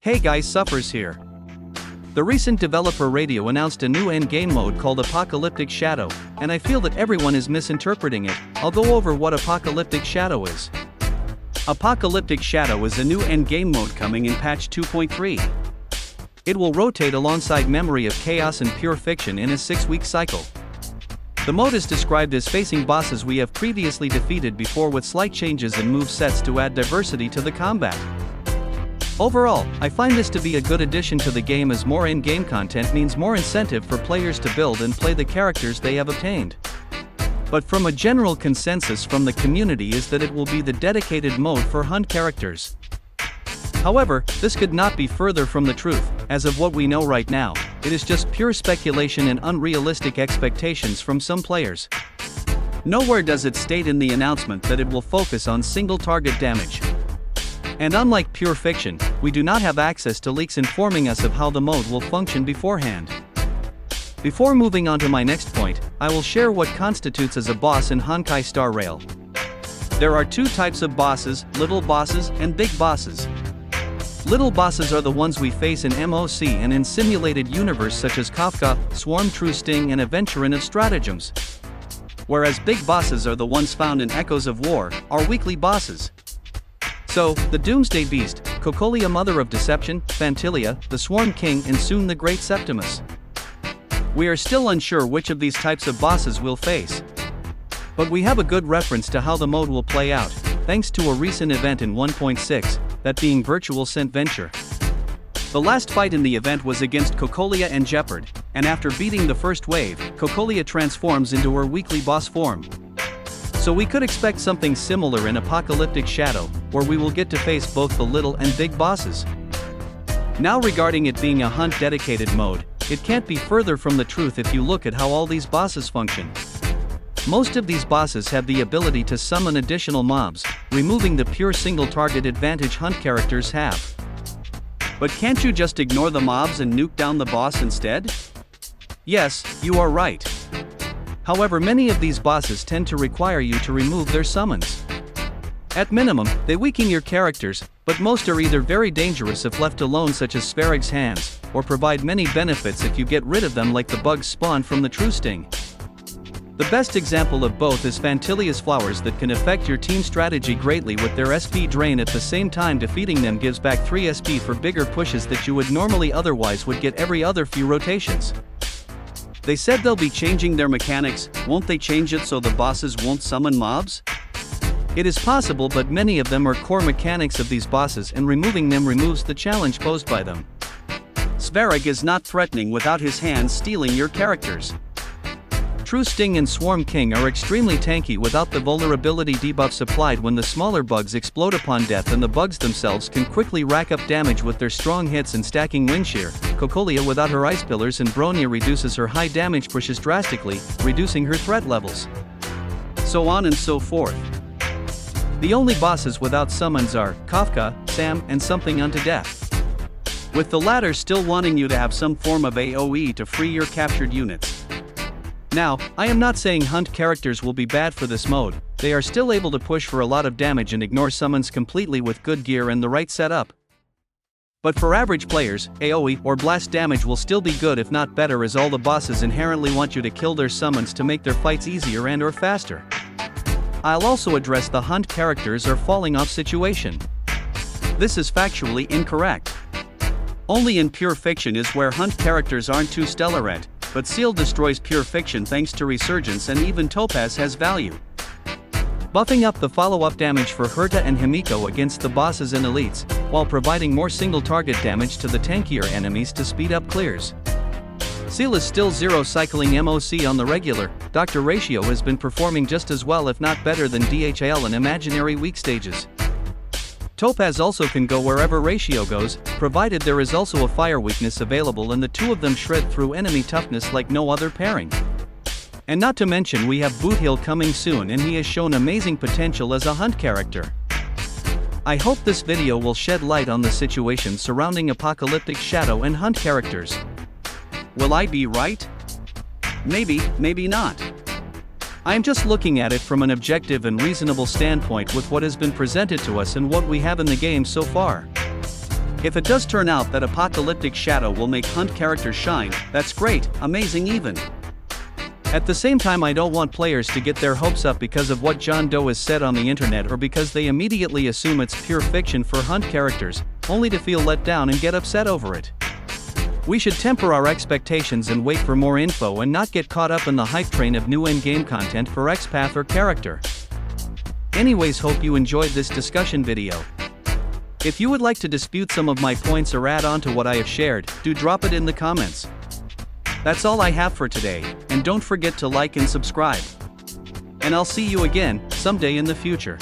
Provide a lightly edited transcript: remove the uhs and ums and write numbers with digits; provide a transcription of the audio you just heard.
Hey guys, Suffers here. The recent developer Raidou announced a new endgame mode called Apocalyptic Shadow, and I feel that everyone is misinterpreting it. I'll go over what Apocalyptic Shadow is. Apocalyptic Shadow is a new endgame mode coming in patch 2.3. It will rotate alongside Memory of Chaos and Pure Fiction in a 6-week cycle. The mode is described as facing bosses we have previously defeated before with slight changes in move sets to add diversity to the combat. Overall, I find this to be a good addition to the game as more in-game content means more incentive for players to build and play the characters they have obtained. But from a general consensus from the community is that it will be the dedicated mode for hunt characters. However, this could not be further from the truth. As of what we know right now, it is just pure speculation and unrealistic expectations from some players. Nowhere does it state in the announcement that it will focus on single target damage. And unlike Pure Fiction, we do not have access to leaks informing us of how the mode will function beforehand. Before moving on to my next point, I will share what constitutes as a boss in Honkai Star Rail. There are two types of bosses, little bosses and big bosses. Little bosses are the ones we face in MOC and in simulated universe such as Kafka, Swarm True Sting and Adventurin of Stratagems. Whereas big bosses are the ones found in Echoes of War, our weekly bosses. So, the Doomsday Beast, Cocolia Mother of Deception, Phantilia, the Swarm King and soon the Great Septimus. We are still unsure which of these types of bosses we'll face. But we have a good reference to how the mode will play out, thanks to a recent event in 1.6, that being virtual Scentventure. The last fight in the event was against Cocolia and Jeopard, and after beating the first wave, Cocolia transforms into her weekly boss form. So we could expect something similar in Apocalyptic Shadow, where we will get to face both the little and big bosses. Now regarding it being a hunt dedicated mode, it can't be further from the truth if you look at how all these bosses function. Most of these bosses have the ability to summon additional mobs, removing the pure single target advantage hunt characters have. But can't you just ignore the mobs and nuke down the boss instead? Yes, you are right. However, many of these bosses tend to require you to remove their summons. At minimum, they weaken your characters, but most are either very dangerous if left alone such as Svarig's hands, or provide many benefits if you get rid of them like the bugs spawned from the True Sting. The best example of both is Phantilia's flowers that can affect your team strategy greatly with their SP drain at the same time defeating them gives back 3 SP for bigger pushes that you would normally otherwise would get every other few rotations. They said they'll be changing their mechanics, won't they change it so the bosses won't summon mobs? It is possible, but many of them are core mechanics of these bosses and removing them removes the challenge posed by them. Svarig is not threatening without his hands stealing your characters. True Sting and Swarm King are extremely tanky without the vulnerability debuff supplied when the smaller bugs explode upon death, and the bugs themselves can quickly rack up damage with their strong hits and stacking wind shear. Cocolia without her ice pillars and Bronia reduces her high damage pushes drastically, reducing her threat levels. So on and so forth. The only bosses without summons are Kafka, Sam, and Something Unto Death. With the latter still wanting you to have some form of AoE to free your captured units. Now, I am not saying hunt characters will be bad for this mode, they are still able to push for a lot of damage and ignore summons completely with good gear and the right setup. But for average players, AoE or blast damage will still be good if not better, as all the bosses inherently want you to kill their summons to make their fights easier and or faster. I'll also address the hunt characters are falling off situation. This is factually incorrect. Only in Pure Fiction is where hunt characters aren't too stellar at, but Seal destroys Pure Fiction thanks to Resurgence, and even Topaz has value. Buffing up the follow-up damage for Herta and Himiko against the bosses and elites, while providing more single target damage to the tankier enemies to speed up clears. Seal is still zero cycling MOC on the regular. Dr. Ratio has been performing just as well if not better than DHL in imaginary weak stages. Topaz also can go wherever Ratio goes, provided there is also a fire weakness available, and the two of them shred through enemy toughness like no other pairing. And not to mention we have Bootheel coming soon, and he has shown amazing potential as a hunt character. I hope this video will shed light on the situation surrounding Apocalyptic Shadow and hunt characters. Will I be right? Maybe, maybe not. I am just looking at it from an objective and reasonable standpoint with what has been presented to us and what we have in the game so far. If it does turn out that Apocalyptic Shadow will make hunt characters shine, that's great, amazing even. At the same time, I don't want players to get their hopes up because of what John Doe has said on the internet, or because they immediately assume it's pure fiction for hunt characters, only to feel let down and get upset over it. We should temper our expectations and wait for more info and not get caught up in the hype train of new endgame content for X-Path or character. Anyways, hope you enjoyed this discussion video. If you would like to dispute some of my points or add on to what I have shared, do drop it in the comments. That's all I have for today, and don't forget to like and subscribe. And I'll see you again, someday in the future.